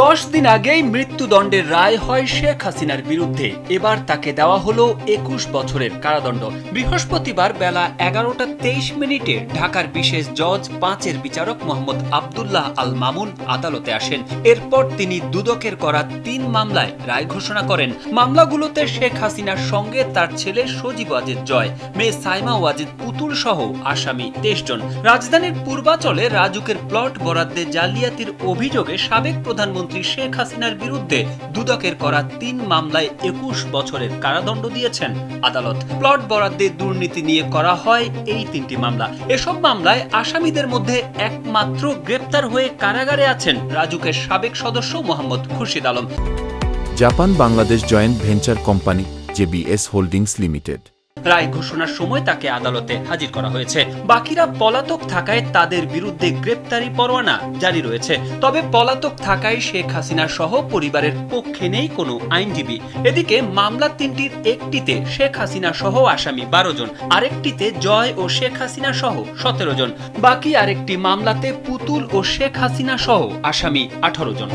10 দিন আগেই মৃত্যুদণ্ডের রায় হয় শেখ হাসিনার বিরুদ্ধে। এবার তাকে দেওয়া হলো 21 বছরের কারাদণ্ড। বৃহস্পতিবার বেলা 11টা 23 মিনিটে ঢাকার বিশেষ জজ 5-এর বিচারক মোহাম্মদ আব্দুল্লাহ আল মামুন আদালতে আসেন। এরপর তিনি দুদকের করা 3 মামলায় রায় ঘোষণা করেন। মামলাগুলোতে শেখ হাসিনার সঙ্গে তার ছেলে সজীব ওয়াজেদ জয়, মেয়ে সাইমা ওয়াজেদ পুতুল সহ আসামি 23 জন। রাজধানীর পূর্বাচলে রাজুকের প্লট বরাদ্দে জালিয়াতির অভিযোগে সাবেক প্রধানমন্ত্রী শেখ হাসিনার বিরুদ্ধে দুদকের করা 3 মামলায় 21 বছরের কারাদণ্ড দিয়েছেন আদালত। প্লট বরাদ্দে দুর্নীতি নিয়ে করা হয় এই 3টি মামলা। এসব মামলায় আসামিদের মধ্যে একমাত্র গ্রেপ্তার হয়ে কারাগারে আছেন রাজুকের সাবেক সদস্য Mohammad Khurshid Alam. Japan Bangladesh joint venture company JBS holdings limited. রায় ঘোষণার সময় তাকে আদালতে হাজির করা হয়েছে। বাকিরা পলাতক থাকায় তাদের বিরুদ্ধে গ্রেপ্তারি পরোয়ানা জারি রয়েছে। তবে পলাতক থাকায় শেখ হাসিনা সহ পরিবারের পক্ষে নেই কোনো আইনজীবী। এদিকে মামলা 3টির একটিতে শেখ হাসিনা সহ আসামি 12 জন, আরেকটিতে জয় ও শেখ হাসিনা সহ 17 জন। বাকি আরেকটি মামলাতে পুতুল ও শেখ হাসিনা সহ আসামি 18 জন।